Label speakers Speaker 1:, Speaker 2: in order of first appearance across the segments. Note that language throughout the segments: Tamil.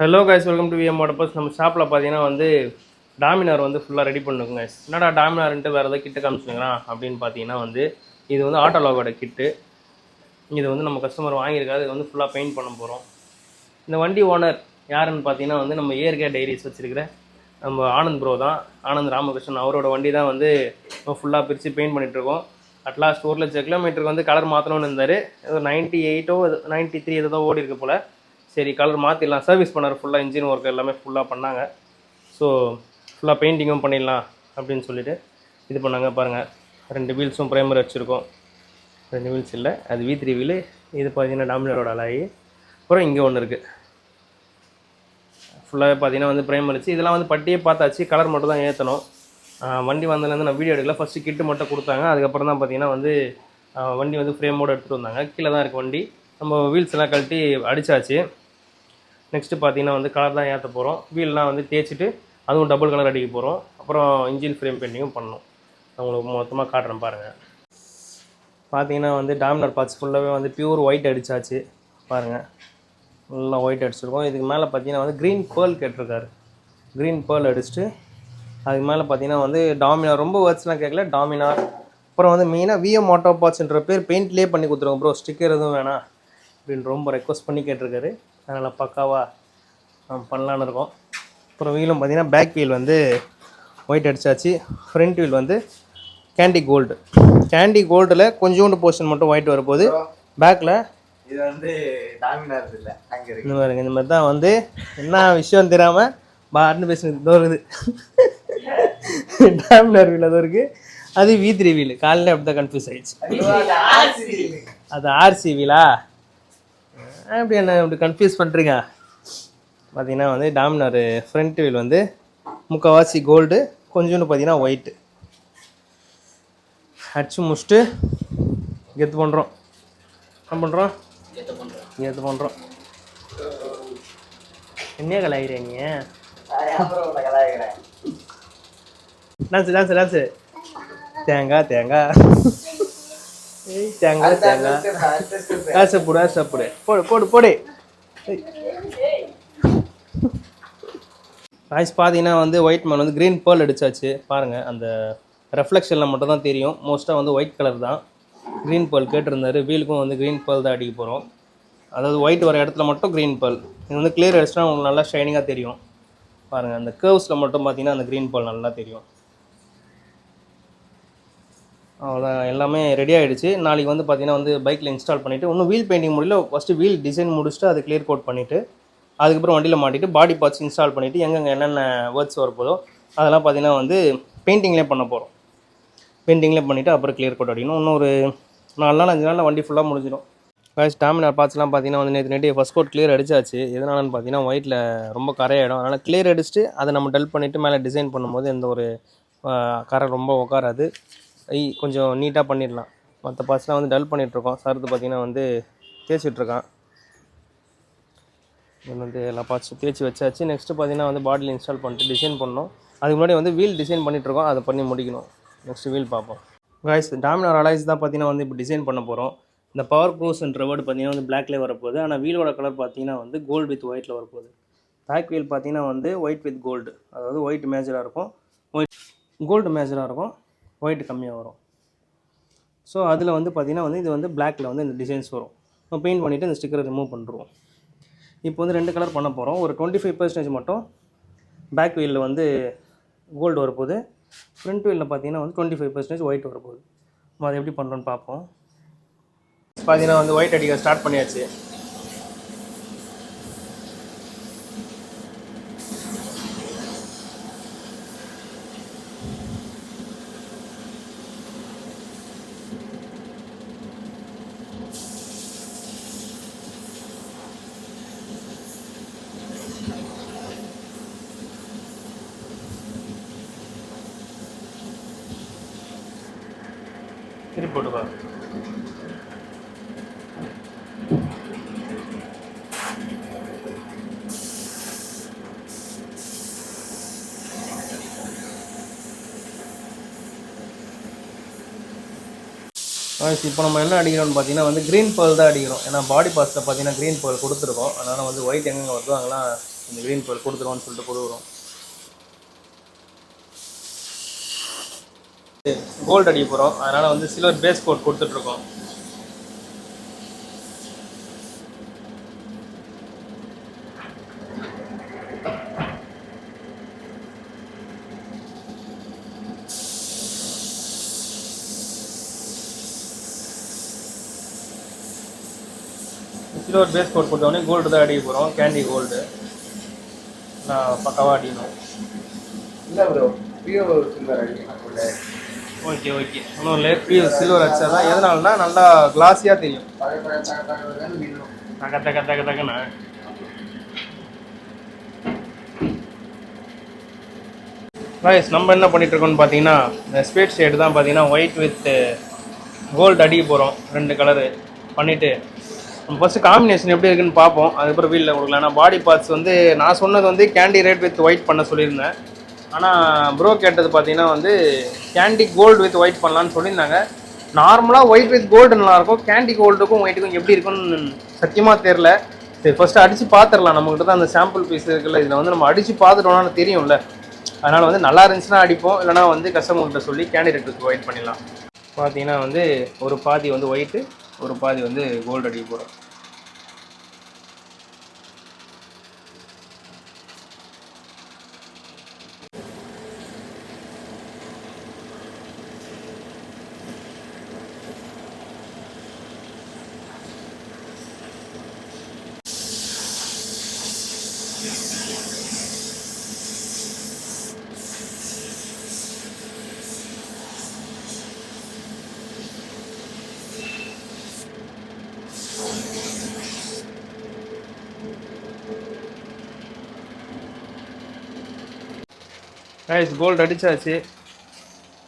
Speaker 1: Hello guys, welcome to VM motors. நம்ம ஷாப்பில் பார்த்தீங்கன்னா வந்து டாமினார் வந்து ஃபுல்லாக ரெடி பண்ணுங்க கைஸ். என்னடா டாமினார்ன்ட்டு வேறு எதாவது கிட்டு காமிச்சுங்கிறான் அப்படின்னு பார்த்தீங்கன்னா வந்து இது வந்து ஆட்டோலாகோட கிட்டு. இது வந்து நம்ம கஸ்டமர் வாங்கியிருக்காரு. இது வந்து ஃபுல்லாக பெயிண்ட் பண்ண போகிறோம். இந்த வண்டி ஓனர் யாருன்னு பார்த்தீங்கன்னா வந்து நம்ம ஏர்கே டைரிஸ் வச்சுருக்கிற நம்ம ஆனந்த் ப்ரோ தான். ஆனந்த் ராமகிருஷ்ணன் அவரோட வண்டி தான் வந்து நம்ம ஃபுல்லாக பிரித்து பெயிண்ட் பண்ணிகிட்ருக்கோம். அட்லாஸ்ட் 1,00,000 கிலோமீட்டருக்கு வந்து கலர் மாற்றணும்னு இருந்தார். 98 93 எதோ ஓடி இருக்கு போல். சரி, கலர் மாற்றிடலாம். சர்வீஸ் பண்ணார். ஃபுல்லாக இன்ஜின் ஒர்க் எல்லாமே ஃபுல்லாக பண்ணாங்க. ஸோ ஃபுல்லாக பெயிண்டிங்கும் பண்ணிடலாம் அப்படின்னு சொல்லிவிட்டு இது பண்ணாங்க. பாருங்கள், 2 வீல்ஸும் ப்ரைமர் வச்சுருக்கோம். 2 வீல்ஸ் இல்லை, அது V3 வீலு. இது பார்த்தீங்கன்னா டாமினரோட அலாயி. அப்புறம் இங்கே ஒன்று இருக்குது. ஃபுல்லாகவே பார்த்தீங்கன்னா வந்து ப்ரைமர் வச்சு இதெல்லாம் வந்து பட்டியே பார்த்தாச்சு. கலர் மட்டும் தான் ஏற்றணும். வண்டி வந்ததுலேருந்து நான் வீடியோ எடுக்கல. ஃபஸ்ட்டு கிட்டு மட்டும் கொடுத்தாங்க. அதுக்கப்புறம் தான் பார்த்தீங்கன்னா வந்து வண்டி வந்து ஃப்ரேமோடு எடுத்துகிட்டு வந்தாங்க. கீழே தான் இருக்குது வண்டி. நம்ம வீல்ஸ் எல்லாம் கழட்டி அடித்தாச்சு. நெக்ஸ்ட்டு பார்த்தீங்கன்னா வந்து கலர் தான் ஏற்ற போகிறோம். வீல்லாம் வந்து தேய்ச்சிட்டு அதுவும் டபுள் கலர் அடிக்க போகிறோம். அப்புறம் இன்ஜின் ஃப்ரேம் பெயிண்டிங்கும் பண்ணணும். நான் உங்களுக்கு மொத்தமாக காட்டுறேன் பாருங்கள். பார்த்தீங்கன்னா வந்து டாமினார் பார்ட்ஸ் ஃபுல்லாகவே வந்து பியூர் ஒயிட் அடித்தாச்சு. பாருங்கள், நல்லா ஒயிட் அடிச்சிருக்கோம். இதுக்கு மேலே பார்த்தீங்கன்னா வந்து க்ரீன் பேர்ல் கேட்டிருக்காரு. க்ரீன் பேர்ல் அடிச்சுட்டு அதுக்கு மேலே பார்த்தீங்கன்னா வந்து டாமினார், ரொம்ப வேர்ட்ஸ்லாம் கேட்கல, டாமினார். அப்புறம் வந்து மெயினாக விஎம் மோட்டோ பார்ட்ஸ்ன்ற பேர் பெயிண்ட்லேயே பண்ணி கொடுத்துருவோம் ப்ரோ, ஸ்டிக்கர் எதுவும் வேணாம் அப்படின்னு ரொம்ப ரெக்வஸ்ட் பண்ணி கேட்டிருக்காரு. அதனால் பக்காவாக பண்ணலான்னு இருக்கோம். அப்புறம் வீலும் பார்த்தீங்கன்னா பேக் வீல் வந்து ஒயிட் அடித்தாச்சு. ஃப்ரண்ட் வீல் வந்து கேண்டி கோல்டில் கொஞ்சோண்டு போர்ஷன் மட்டும் ஒயிட் வரப்போகுது. பேக்கில்
Speaker 2: இது வந்து டாமினார் இல்லை,
Speaker 1: இந்த மாதிரி இந்த மாதிரி தான் வந்து என்ன விஷயம் தெரியாமல் பாட்னு பேசுனது தோறுது. டாமினார் வீல் அது இருக்குது, அது V3 வீல். காலையில் அப்படி தான் கன்ஃபியூஸ் ஆகிடுச்சு. அது RC வீலா? அப்படி என்ன இப்படி கன்ஃபியூஸ் பண்ணுறீங்க? பார்த்தீங்கன்னா வந்து டாமினார் ஃப்ரண்ட் வீல் வந்து முக்கால்வாசி கோல்டு, கொஞ்சோண்டு பார்த்தீங்கன்னா ஒயிட்டு அடிச்சு முடிச்சுட்டு கெத்து பண்ணுறோம். என்ன பண்ணுறோம்? கெத்து பண்ணுறோம். என்ன கலாயிறேன் நீ? டான்ஸு தேங்காய் தேங்காய் தேங்காய் தேங்காய் ஆசைப்படு போடு போடு போடு. வாய்ஸ் பார்த்தீங்கன்னா வந்து ஒயிட் மேன் வந்து க்ரீன் பேர்ல் அடித்தாச்சு. பாருங்கள், அந்த ரெஃப்ளெக்ஷனில் மட்டும் தான் தெரியும். மோஸ்ட்டாக வந்து ஒயிட் கலர் தான். க்ரீன் பேர்ல் கேட்டிருந்தாரு. வீலுக்கும் வந்து க்ரீன் பேர்ல் தான் அடிக்க போகிறோம். அதாவது ஒயிட் வர இடத்துல மட்டும் க்ரீன் பேர்ல். இது வந்து கிளியர் அடிச்சுனா உங்களுக்கு நல்லா ஷைனிங்காக தெரியும். பாருங்கள், அந்த கேர்வ்ஸில் மட்டும் பார்த்தீங்கன்னா அந்த க்ரீன் பேர்ல் நல்லா தெரியும். அவ்வளோதான், எல்லாமே ரெடி ஆகிடுச்சு. நாளைக்கு வந்து பார்த்தீங்கன்னா வந்து பைக்கில் இன்ஸ்டால் பண்ணிவிட்டு, இன்னும் வீல் பெயிண்டிங் முடியல. ஃபஸ்ட்டு வீல் டிசைன் முடிச்சுட்டு அது கிளியர் கோட் பண்ணிவிட்டு அதுக்கப்புறம் வண்டியில் மாட்டிட்டு பாடி பார்ட்ஸ் இன்ஸ்டால் பண்ணிவிட்டு எங்கெங்கே என்னென்ன வேர்ட்ஸ் வரப்போதோ அதெல்லாம் பார்த்தீங்கன்னா வந்து பெயிண்டிங்லேயே பண்ண போகிறோம். பெயிண்டிங்லேயே பண்ணிவிட்டு அப்புறம் கிளியர் கோட் அடிக்கணும். இன்னும் ஒரு 4 நாள் 5 நாளில் வண்டி ஃபுல்லாக முடிஞ்சிடும். கைஸ், டாமினார் பார்ட்ஸ்லாம் பார்த்தீங்கன்னா வந்து நேற்று ஃபஸ்ட் கோட் கிளியர் அடிச்சாச்சு. எதனாலன்னு பார்த்தீங்கன்னா ஒயிட்டில் ரொம்ப கரையாயிடும். அதனால் கிளியர் அடிச்சுட்டு அதை நம்ம டல் பண்ணிவிட்டு மேலே டிசைன் பண்ணும்போது எந்த ஒரு கரை ரொம்ப உட்காராது. கொஞ்சம் நீட்டாக பண்ணிடலாம். மற்ற பார்ட்ஸ்லாம் வந்து டல் பண்ணிகிட்ருக்கோம். சரத்து பார்த்திங்கன்னா வந்து தேய்ச்சிட்ருக்கான். இது வந்து எல்லா பார்ட்ஸும் தேய்ச்சி வச்சாச்சு. நெக்ஸ்ட்டு பார்த்திங்கன்னா வந்து பாடியில் இன்ஸ்டால் பண்ணிட்டு டிசைன் பண்ணணும். அதுக்கு முன்னாடி வந்து வீல் டிசைன் பண்ணிகிட்ருக்கோம். அதை பண்ணி முடிக்கணும். நெக்ஸ்ட்டு வீல் பார்ப்போம். கைஸ், டாமினார் அலாய்ஸ் தான் பார்த்திங்கன்னா வந்து இப்போ டிசைன் பண்ண போகிறோம். இந்த பவர் ப்ரூஸ்ன்ற வேர்டு பார்த்திங்கன்னா வந்து பிளாக்லேயே வரப்போகுது. ஆனால் வீலோட கலர் பார்த்திங்கன்னா வந்து கோல்டு வித் ஒயிட்டில் வரப்போகுது. பேக் வீல் பார்த்திங்கன்னா வந்து ஒயிட் வித் கோல்டு, அதாவது ஒயிட் மேஜராக இருக்கும், கோல்டு மேஜராக இருக்கும், ஒயிட் கம்மியாக வரும். ஸோ அதில் வந்து பார்த்திங்கன்னா வந்து இது வந்து பிளாக்கில் வந்து இந்த டிசைன்ஸ் வரும். நம்ம பெயிண்ட் பண்ணிவிட்டு இந்த ஸ்டிக்கரை ரிமூவ் பண்ணுறோம். இப்போ வந்து 2 கலர் பண்ண போகிறோம். ஒரு 25% மட்டும் பேக் வீலில் வந்து கோல்டு வரப்போகுது. ஃப்ரண்ட் வீலில் பார்த்திங்கன்னா வந்து 25% ஒயிட் வரப்போகுது. நம்ம அதை எப்படி பண்ணுறோன்னு பார்ப்போம். பார்த்தீங்கன்னா வந்து ஒயிட் அடிக்க ஸ்டார்ட் பண்ணியாச்சு. திருப்பி போட்டுக்கோ. இப்போ நம்ம என்ன அடிக்கிறோம்னு பார்த்தீங்கன்னா வந்து க்ரீன் பேர்ல் தான் அடிக்கிறோம். ஏன்னா பாடி பார்ட்ஸில் பார்த்தீங்கன்னா க்ரீன் பேர்ல் கொடுத்துருக்கோம். அதனால் வந்து ஒயிட் எங்கெங்கே வருதோ அங்கெல்லாம் இந்த க்ரீன் பேர்ல் கொடுத்துருவோன்னு சொல்லிட்டு கொடுக்குறோம். கோல்டு அடிக்க போகிறோம், அதனால் வந்து சில்வர் பேஸ் கோட் கொடுத்துட்ருக்கோம். சில்வர் பேஸ் கோட் கொடுத்தோடனே கோல்டு தான் அடிக்க போகிறோம். கேண்டி கோல்டு நான் பக்காவாக அடிக்கணும்.
Speaker 2: இல்லை ப்ரோ, பியூர் சில்வர் அடிக்கணும்.
Speaker 1: ஓகே ஓகே, ஒன்றும் இல்லை, பியூர் சில்வர் அடிச்சா தான் எதனாலனா நல்லா கிளாஸியாக தெரியும். தக்க தக்க தக்க தக்கண்ணா ரைஸ். நம்ம என்ன பண்ணிகிட்ருக்கோம்னு பார்த்தீங்கன்னா, இந்த ஸ்பேட் ஷேடு தான் பார்த்தீங்கன்னா ஒயிட் வித் கோல்டு அடிக்க போகிறோம். 2 கலரு பண்ணிவிட்டு நம்ம ஃபஸ்ட்டு காம்பினேஷன் எப்படி இருக்குன்னு பார்ப்போம். அதுக்கப்புறம் வீலில் கொடுக்கலாம். ஏன்னா பாடி பார்ட்ஸ் வந்து நான் சொன்னது வந்து கேண்டி ரெட் வித் ஒயிட் பண்ண சொல்லியிருந்தேன். ஆனால் ப்ரோ கேட்டது பார்த்தீங்கன்னா வந்து கேண்டி கோல்டு வித் ஒயிட் பண்ணலான்னு சொல்லியிருந்தாங்க. நார்மலாக ஒயிட் வித் கோல்டு நல்லாயிருக்கும், கேண்டி கோல்டுக்கும் ஒயிட்டுக்கும் எப்படி இருக்குன்னு சத்தியமாக தெரில. சரி ஃபஸ்ட்டு அடித்து பார்த்துடலாம். நம்மகிட்ட தான் அந்த சாம்பிள் பீஸ் இருக்குல்ல, இதில் வந்து நம்ம அடித்து பார்த்துட்டோம்னா தெரியும்ல. அதனால் வந்து நல்லா இருந்துச்சுன்னா அடிப்போம், இல்லைனா வந்து கஸ்டமர்கிட்ட சொல்லி கேண்டி ரெட் வித் ஒயிட் பண்ணிடலாம். பார்த்தீங்கன்னா வந்து ஒரு பாதி வந்து ஒயிட்டு, ஒரு பாதி வந்து கோல்டு அடிக்க போகிறோம். கைஸ் கோல்டு அடித்தாச்சு,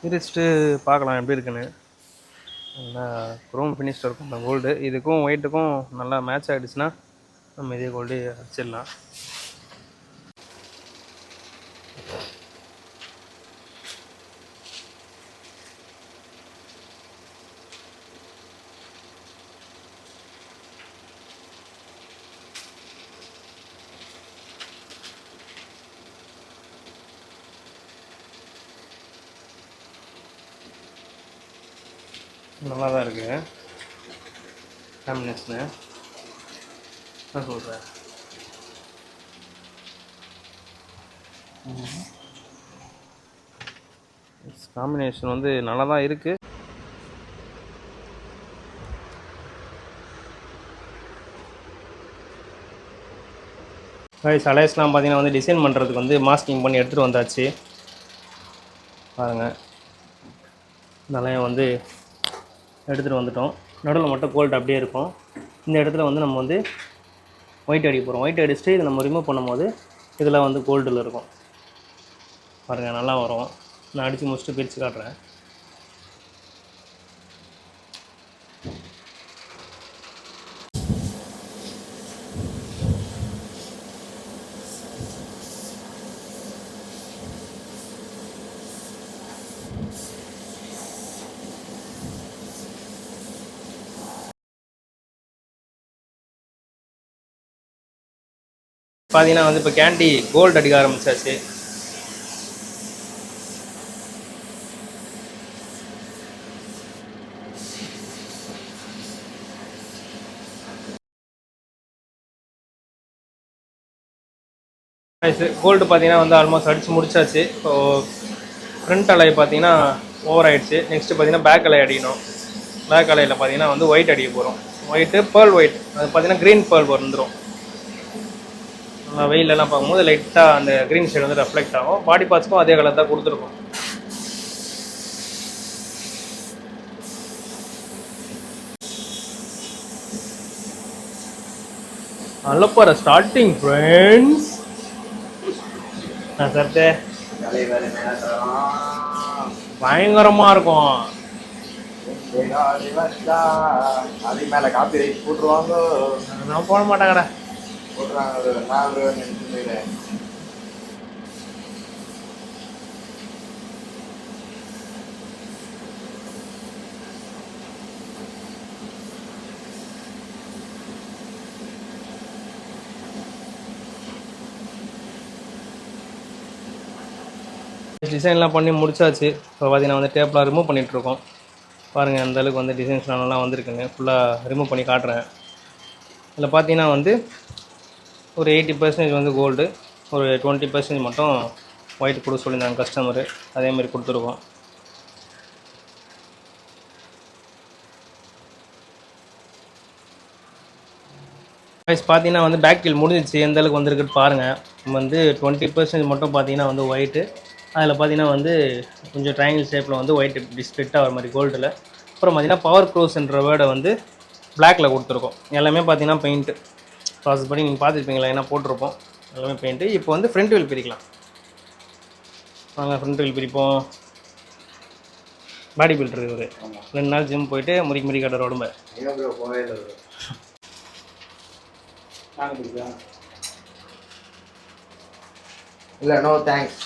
Speaker 1: பிரிச்சுட்டு பார்க்கலாம் எப்படி இருக்குன்னு. நல்லா குரோம் ஃபினிஷ்டாக இருக்கும் அந்த கோல்டு. இதுக்கும் ஒயிட்டுக்கும் நல்லா மேட்ச் ஆகிடுச்சுன்னா நம்ம இதே கோல்டு அடிச்சிடலாம். நல்லா தான் இருக்குது காம்பினேஷனு. நான் சொல்கிறேன் காம்பினேஷன் வந்து நல்லா தான் இருக்குது. கைஸ் அலைஸ்லாம் பார்த்தீங்கன்னா வந்து டிசைன் பண்ணுறதுக்கு வந்து மாஸ்கிங் பண்ணி எடுத்துகிட்டு வந்தாச்சு. பாருங்கள், நல்லா வந்து எடுத்துகிட்டு வந்துட்டோம். நடுவில் மட்டும் கோல்டு அப்படியே இருக்கும். இந்த இடத்துல வந்து நம்ம வந்து ஒயிட் அடிக்க போகிறோம். ஒயிட் அடிச்சுட்டு இதை நம்ம ரிமூவ் பண்ணும்போது இதில் வந்து கோல்டில் இருக்கும். பாருங்கள் நல்லா வரும். நான் அடித்து முடிச்சுட்டு பிரித்து காட்டுறேன். பார்த்தீங்கன்னா வந்து இப்போ கேண்டி கோல்டு அடிக்க ஆரம்பிச்சாச்சு. கோல்டு பார்த்தீங்கன்னா வந்து ஆல்மோஸ்ட் அடித்து முடிச்சாச்சு. ஸோ ஃப்ரண்ட் அலை பார்த்தீங்கன்னா ஓவர் ஆகிடுச்சு. நெக்ஸ்ட்டு பார்த்தீங்கன்னா பேக் அலை அடிக்கணும். பேக் அலையில் பார்த்தீங்கன்னா வந்து ஒயிட் அடிக்க போகிறோம். ஒயிட்டு பேர்ல் ஒயிட், அது பார்த்தீங்கன்னா க்ரீன் பேர்ல் வந்துடும். வெயிலெல்லாம் பார்க்கும்போது லைட்டாக அந்த க்ரீன் ஷேட் வந்து ரெஃப்ளெக்ட் ஆகும். பாடி பார்ட்ஸ்க்கும் அதே கலர் தான் கொடுத்துருக்கோம். நல்ல ஸ்டார்டிங் ஃப்ரெண்ட்ஸ். சர்த்தே பயங்கரமாக இருக்கும்.
Speaker 2: அதுக்கு மேலே காப்பி ரைட் போட்டுருவாங்க.
Speaker 1: நான் போட மாட்டேங்கடா.
Speaker 2: போட்டுருவாங்க. நான் நினைச்சுக்கிறேன்.
Speaker 1: டிசைன்லாம் பண்ணி முடிச்சாச்சு. இப்போ பார்த்தீங்கன்னா வந்து டேப்லாம் ரிமூவ் பண்ணிகிட்ருக்கோம். பாருங்கள் அந்த அளவுக்கு வந்து டிசைன்ஸ்லாம் நல்லா வந்திருக்குங்க. ஃபுல்லாக ரிமூவ் பண்ணி காட்டுறேன். இதில் பார்த்தீங்கன்னா வந்து ஒரு 80% வந்து கோல்டு, ஒரு 20% மட்டும் ஒயிட் கொடுக்க சொல்லியிருந்தாங்க கஸ்டமரு. அதேமாதிரி கொடுத்துருக்கோம். ப்ரைஸ் பார்த்தீங்கன்னா வந்து பேக் கீல் முடிஞ்சிச்சு. எந்த அளவுக்கு வந்திருக்குன்னு பாருங்கள். வந்து 20% மட்டும் பார்த்தீங்கன்னா வந்து ஒயிட்டு, அதில் பார்த்தீங்கன்னா வந்து கொஞ்சம் ட்ரையாங்கிள் ஷேப்பில் வந்து ஒயிட் இப்படி ஸ்ப்ளிட் ஆகிற மாதிரி கோல்டில். அப்புறம் பார்த்தீங்கன்னா பவர் க்ரோஸ்ன்ற வேர்டை வந்து பிளாக்ல கொடுத்துருக்கோம். எல்லாமே பார்த்தீங்கன்னா பெயிண்ட்டு ப்ராசஸ் படி நீங்கள் பார்த்துருப்பீங்களா, என்ன போட்டிருப்போம். எல்லாமே பெயிண்ட்டு. இப்போ வந்து ஃப்ரண்ட் வீல் பிரிக்கலாம். நாங்கள் ஃப்ரண்ட் வீல் பிரிப்போம். பாடி பில்டர் இவர் 2 நாள் ஜிம் போயிட்டு முறுக்கி கட்டுற உடம்பு.
Speaker 2: இல்லை, நோ தேங்க்ஸ்.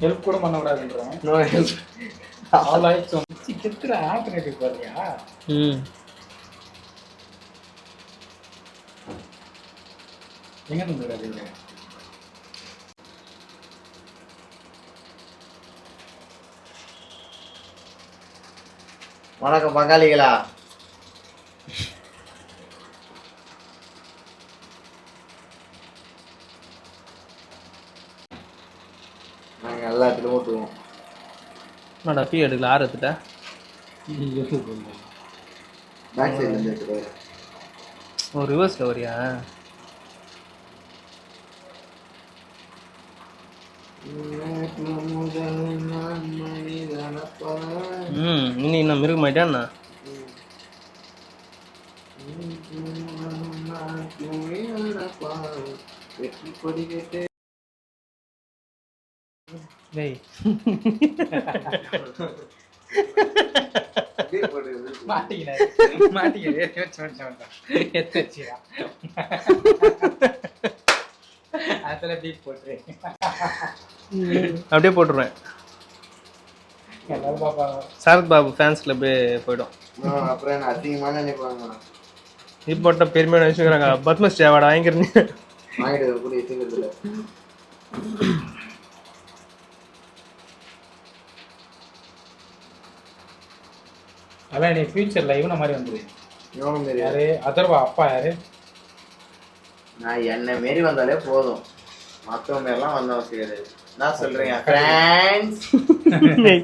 Speaker 3: ஹெல்ப் கூட பண்ணக்கூடாதுன்றேன்.
Speaker 2: No help.
Speaker 3: ஆல் ஆயிடுச்சு கித்துற ஆல்டர்னேட்டிவ் பாருங்க. எங்க இருந்து
Speaker 2: வணக்கம் பங்காளிகளா. நாங்கள் எல்லாத்துலையும் ஓட்டுவோம்.
Speaker 1: என்னடா டீ எடுக்கல, ஆறுத்துட்ட
Speaker 2: பேக் சைட்லேருந்து எடுத்துட்டு
Speaker 1: ஒரு ரிவர்ஸில் வரியா? இன்னும் இன்னும் மிருகமாயிட்டான்னா டேய் அப்படியே போட்டுருவேன். சரத் பாபு ஃபேன்ஸ் கிளப்பு போயிடும்.
Speaker 2: அப்புறம் என்ன அதிகமான நினைப்பாங்க.
Speaker 1: இப்போ பெருமையான வச்சுக்கிறாங்க. பத்மஸ்ரீ அவார்டு வாங்கிக்கிறீங்க.
Speaker 2: வாங்கிட்டு கூட வச்சுக்கிறதுல
Speaker 3: அதான் நீ ஃபியூச்சர்ல இவன மாதிரி வந்துரு.
Speaker 2: இவனும் மாரி
Speaker 3: யாரு? அதர்வா அப்பா யாரு?
Speaker 2: நான் என்ன மாரி வந்தாலே போதும், மற்றவங்க மாரிலாம் வந்த அவசியம் கிடையாது. நான் சொல்றேன் ஃப்ரெண்ட்ஸ்.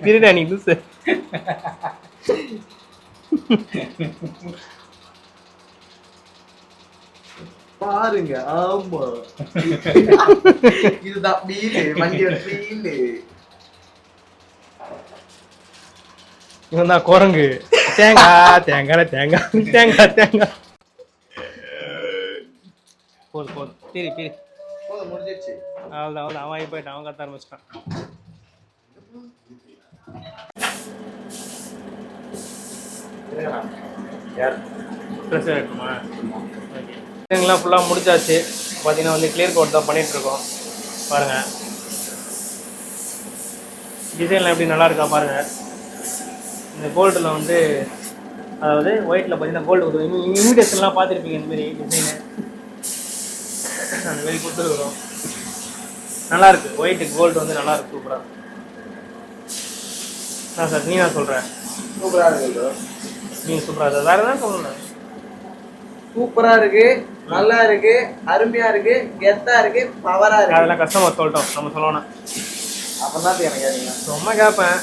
Speaker 1: திருடா நீ லூசு.
Speaker 2: பாருங்க. ஆமா, இதுதான் பீலு, வண்டியோட பீலு.
Speaker 1: இவன் தான் குரங்கு. தேங்காய் தேங்காய் தேங்காய் தேங்காய் தேங்காய். போதும் போதும், பிரி பிரி.
Speaker 2: போதும், முடிஞ்சிடுச்சு.
Speaker 1: அவ்வளோதான் அவன் போயிட்டான். அவன் கத்த ஆரம்பிச்சிட்டான். ட்ரெஸ் எடுக்குமா? ஓகே, டிசைன்லாம் ஃபுல்லாக முடிச்சாச்சு. பார்த்தீங்கன்னா வந்து கிளியர் கோட் தான் பண்ணிகிட்ருக்கோம். பாருங்கள் டிசைன்லாம் எப்படி நல்லா இருக்கா பாருங்கள். இந்த கோல்டில் வந்து அதாவது ஒயிட்டில் பார்த்தீங்கன்னா கோல்டு கொடுக்கும். இன்விடேஷன்லாம் பார்த்துருப்பீங்க இந்தமாரி டிசைனு அந்த மாரி கொடுத்துருக்குறோம். நல்லாயிருக்கு. ஒயிட்டு கோல்டு வந்து நல்லாயிருக்கு. சூப்பராக. சார் நீ நான் சொல்கிறேன்
Speaker 2: சூப்பரா இருக்கு.
Speaker 1: நீங்கள் சூப்பராக இருக்குது. வேறு எதாவது சொல்லணும்.
Speaker 2: சூப்பரா இருக்கு, நல்லா இருக்கு, அருமையா இருக்கு, கெத்தா இருக்கு, பவரா இருக்கு.
Speaker 1: அதெல்லாம் கஸ்டமர் சொல்லிட்டோம், நம்ம சொல்லணும்.
Speaker 2: அப்பதான் எனக்கு கேட்டீங்க.
Speaker 1: ரொம்ப கேட்பேன்.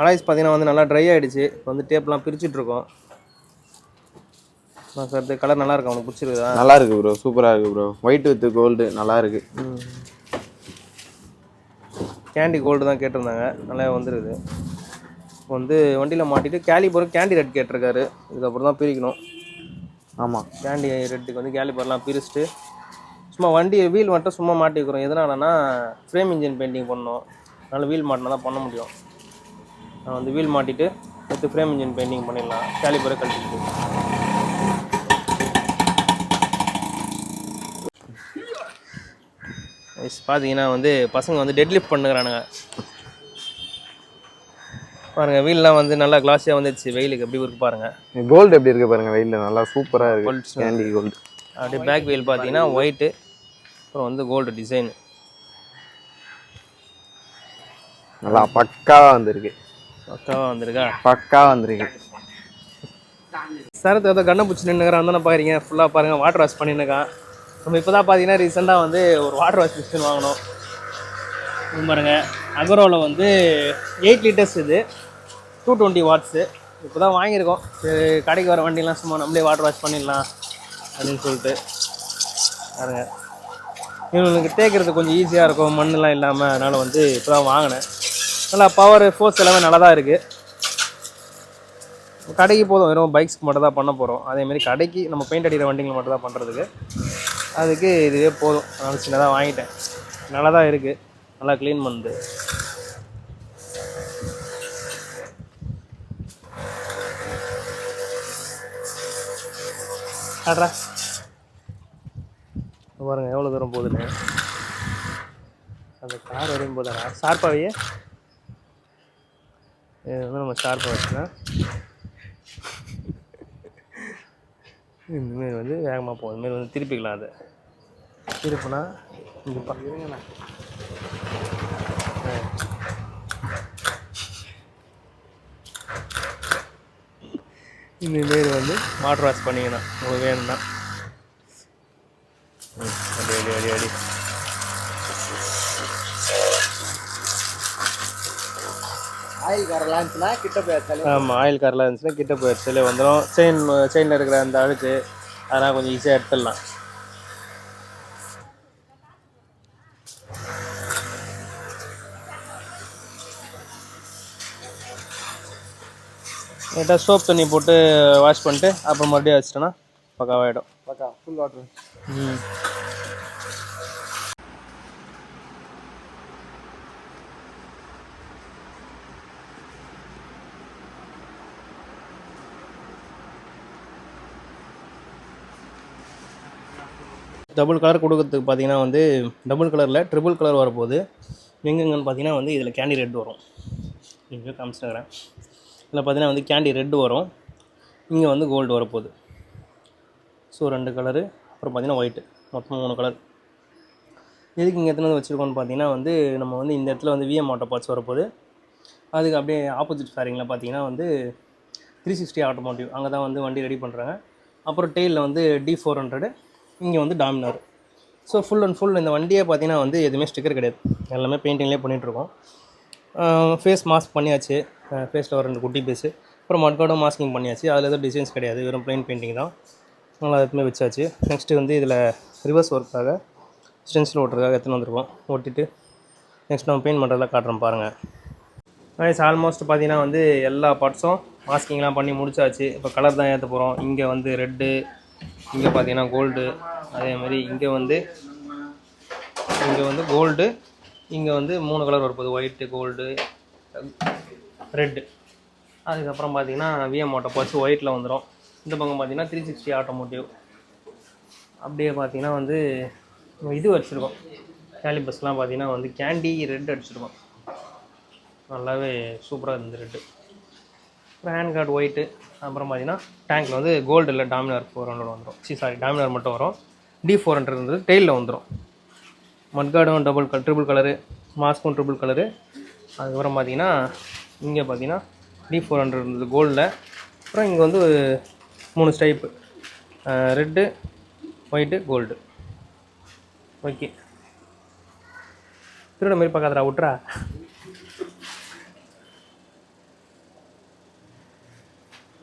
Speaker 1: அலாய்ஸ் பார்த்தீங்கன்னா வந்து நல்லா ட்ரை ஆகிடுச்சு. இப்போ வந்து டேப்லாம் பிரிச்சுட்ருக்கோம். சார் இந்த கலர் நல்லா இருக்கு. அவனுக்கு பிடிச்சிருக்குதா?
Speaker 2: நல்லா இருக்கு ப்ரோ, சூப்பராக இருக்கு ப்ரோ. ஒயிட் வித் கோல்டு நல்லா இருக்கு.
Speaker 1: கேண்டி கோல்டு தான் கேட்டிருந்தாங்க, நல்லா வந்துருக்குது. இப்போ வந்து வண்டியில் மாட்டிட்டு கேலிபர் கேண்டி ரெட் கேட்டிருக்காரு. இதுக்கப்புறம் தான் பிரிக்கணும். ஆமாம், கேண்டி ரெட்டுக்கு வந்து கேலிபர்லாம் பிரிச்சுட்டு சும்மா வண்டி வீல் மட்டும் சும்மா மாட்டி வைக்கிறோம். எதனாலனா ஃப்ரேம் இன்ஜின் பெயிண்டிங் பண்ணணும், அதனால் வீல் மாட்டினா தான் பண்ண முடியும். நான் வந்து வீல் மாட்டிட்டு அடுத்து ஃப்ரேம் இன்ஜின் பெயிண்டிங் பண்ணிடலாம். கேலிபரை கழட்டிட்டு பார்த்தீங்கன்னா வந்து பசங்க வந்து டெட் லிஃப்ட் பண்ணுறானுங்க பாருங்கள். வீல்லாம் வந்து நல்லா கிளாஸியாக வந்துடுச்சு. வெயிலுக்கு எப்படி இருக்கு பாருங்கள்.
Speaker 4: கோல்டு எப்படி இருக்குது பாருங்கள். வெயிலில் நல்லா சூப்பராக இருக்குது. Candy gold.
Speaker 1: அப்படியே பேக் வீல் பார்த்தீங்கன்னா ஒயிட்டு, அப்புறம் வந்து கோல்டு டிசைன்
Speaker 4: நல்லா பக்காவாக வந்திருக்கு.
Speaker 1: பக்காவாக வந்திருக்கா?
Speaker 4: பக்காவாக வந்திருக்கு.
Speaker 1: சரத்து ஏதோ கண்ணை பிடிச்சி நின்றுக்கிறான் தானே பாருங்க. ஃபுல்லாக பாருங்கள் வாட்டர் வாஷ் பண்ணிருக்கான். நம்ம இப்போ தான் பார்த்தீங்கன்னா ரீசெண்டாக வந்து ஒரு வாட்டர் வாஷ் மிஷின் வாங்கினோம். பாருங்க அகரோவில் வந்து 8 லிட்டர்ஸ் இது 220 வாட்ஸு. இப்போ தான் வாங்கியிருக்கோம். சரி கடைக்கு வர வண்டிலாம் சும்மா நம்மளே வாட்டர் வாஷ் பண்ணிடலாம் அப்படின்னு சொல்லிட்டு பாருங்க. இவங்களுக்கு தேய்க்கிறது கொஞ்சம் ஈஸியாக இருக்கும், மண்ணெலாம் இல்லாமல். அதனால் வந்து இப்போ தான் வாங்கினேன். நல்லா பவர் ஃபோர்ஸ் எல்லாமே நல்லா தான் இருக்குது. கடைக்கு போதும், வெறும் பைக்ஸ்க்கு மட்டும் தான் பண்ண போகிறோம். அதேமாரி கடைக்கு நம்ம பெயிண்ட் அடிக்கிற வண்டிங்களை மட்டும் தான் பண்ணுறதுக்கு, அதுக்கு இதுவே போதும். அதனால் சின்னதாக வாங்கிட்டேன். நல்லா தான் இருக்குது, நல்லா க்ளீன் பண்ணுது. ஆட்ரா பாருங்கள் எவ்வளோ தூரம் போகுதுன்னு. அந்த கார் வரையும் போதாடா ஷார்ப்பாகவே. இது வந்து நம்ம ஷார்ப்பாக வச்சுன்னா இந்தமாரி வந்து வேகமாக போகும். இதுமாரி வந்து திருப்பிக்கலாம். அதை திருப்பினா கண்டிப்பாக இந்தமாரி வந்து வாட்டர் வாஷ் பண்ணிக்கணும் உங்களுக்கு வேணும்னா. அடி அடி அடி அடி.
Speaker 2: ஆயில் காரெல்லாம் இருந்துச்சுன்னா கிட்ட போய்
Speaker 1: ஆமாம், ஆயில் காரெலாம் இருந்துச்சுன்னா கிட்ட போய் எடுத்தாலே வந்துடும். செயினில் இருக்கிற அந்த அழுக்கு அதெல்லாம் கொஞ்சம் ஈஸியாக எடுத்துடலாம். லைட்டாக சோப் தண்ணி போட்டு வாஷ் பண்ணிட்டு அப்புறம் மறுபடியும் வச்சிட்டோன்னா பக்காவாகிடும்.
Speaker 2: பக்கா ஃபுல் வாட்டர்.
Speaker 1: டபுள் கலர் கொடுக்கறதுக்கு பார்த்தீங்கன்னா வந்து டபுள் கலரில் ட்ரிபிள் கலர் வரப்போகுது. எங்கெங்கன்னு பார்த்தீங்கன்னா வந்து இதில் கேண்டி ரெட் வரும். இங்கே காமிச்சிட்டுறேன். இதில் பார்த்தீங்கன்னா வந்து கேண்டி ரெட்டு வரும், இங்கே வந்து கோல்டு வரப்போகுது. ஸோ 2 கலரு, அப்புறம் பார்த்தீங்கன்னா ஒயிட்டு, மொத்தம் 3 கலர். எதுக்கு இங்கே எத்தனை வச்சுருக்கோன்னு பார்த்தீங்கன்னா வந்து நம்ம வந்து இந்த இடத்துல வந்து விஎம் ஆட்டோ பார்ட்ஸ் வரப்போகுது. அதுக்கு அப்படியே ஆப்போசிட் ஃபேரிங்கில் பார்த்தீங்கன்னா வந்து 360 ஆட்டோமோட்டிவ், அங்கே தான் வந்து வண்டி ரெடி பண்ணுறாங்க. அப்புறம் டெயிலில் வந்து D400, இங்கே வந்து Dominar. So full and full இந்த வண்டியே பார்த்தீங்கன்னா வந்து எதுவுமே ஸ்டிக்கர் கிடையாது, எல்லாமே பெயிண்டிங்லேயே பண்ணிகிட்ருக்கோம். ஃபேஸ் மாஸ்க் பண்ணியாச்சு, ஃபேஸில் ஒரு 2 குட்டி பீஸு. அப்புறம் மட்கார்டும் மாஸ்கிங் பண்ணியாச்சு. அதில் எதுவும் டிசைன்ஸ் கிடையாது, வெறும் ப்ளைன் பெயிண்டிங் தான். நல்லா எதுவுமே வச்சாச்சு. நெக்ஸ்ட்டு வந்து இதில் ரிவர்ஸ் ஒர்க்காக ஸ்டென்சில் ஓட்டுறதுக்காக எடுத்துன்னு வந்திருக்கோம். ஓட்டிட்டு நெக்ஸ்ட் நம்ம பெயிண்ட் பண்ணுறதெல்லாம் காட்டுறோம் பாருங்கள். கைஸ் ஆல்மோஸ்ட் பார்த்தீங்கன்னா வந்து எல்லா பார்ட்ஸும் மாஸ்கிங்லாம் பண்ணி முடிச்சாச்சு. இப்போ கலர் தான் ஏற்ற போகிறோம். இங்கே வந்து ரெட்டு, இங்கே பார்த்தீங்கன்னா கோல்டு, அதேமாதிரி இங்கே வந்து கோல்டு, இங்கே வந்து 3 கலர் வரப்போகுது, ஒயிட்டு, கோல்டு, ரெட்டு. அதுக்கப்புறம் பார்த்தீங்கன்னா விஎம் ஆட்டோ பார்ட்ஸ் ஒயிட்டில் வந்துடும். இந்த பக்கம் பார்த்தீங்கன்னா 360 ஆட்டோமோட்டிவ். அப்படியே பார்த்தீங்கன்னா வந்து இது வச்சுருக்கோம். கேலிபஸ்லாம் பார்த்தீங்கன்னா வந்து கேண்டி ரெட் அடிச்சிருக்கோம். நல்லாவே சூப்பராக இருந்தது ரெட்டு. அப்புறம் ஹேண்ட் கார்டு ஒயிட்டு. அப்புறம் பார்த்தீங்கன்னா டேங்க்கில் வந்து கோல்டு இல்லை டாமினார் 400 வந்துடும். டாமினார் மட்டும் வரும். D400 இருந்தது டெயிலில் வந்துடும். மட்கார்டும் ட்ரிபிள் கலரு, மாஸ்க்கும் ட்ரிபிள் கலரு. அதுக்கப்புறம் பார்த்தீங்கன்னா இங்கே பார்த்தீங்கன்னா D400 இருந்தது கோல்டில். அப்புறம் இங்கே வந்து 3 ஸ்டைப்பு, ரெட்டு, ஒயிட்டு, கோல்டு. ஓகே, திருட மாரி பார்க்காதடா, விட்றா.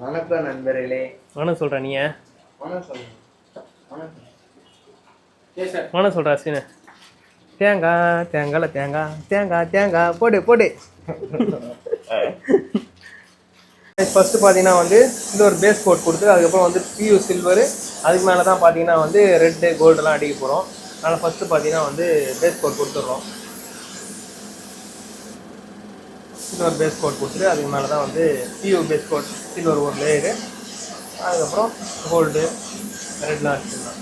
Speaker 2: வணக்கம் நண்பர்களே.
Speaker 1: வணக்கம் சொல்கிறேன். நீ
Speaker 2: வணக்கம் சொல்லுங்க. வணக்கம்.
Speaker 1: வணக்கம் சொல்கிறா சீனு. தேங்காய் தேங்காயில் தேங்காய் தேங்காய் தேங்காய் போடு போடு. ஃபஸ்ட்டு பார்த்தீங்கன்னா வந்து இந்த ஒரு பேஸ் கோட் கொடுத்து அதுக்கப்புறம் வந்து PU சில்வரு, அதுக்கு மேலே தான் பார்த்தீங்கன்னா வந்து ரெட்டு கோல்டெல்லாம் அடிக்க போகிறோம். அதனால் ஃபஸ்ட்டு பார்த்தீங்கன்னா வந்து பேஸ் கோட் கொடுத்துட்றோம். சில்வர் பேஸ் கோட் கொடுத்துட்டு அதுக்கு மேலே தான் வந்து பியூ பேஸ் கோட் சில்வர் ஒரு லேயரு, அதுக்கப்புறம் கோல்டு ரெட்லாம் வச்சுருந்தோம்.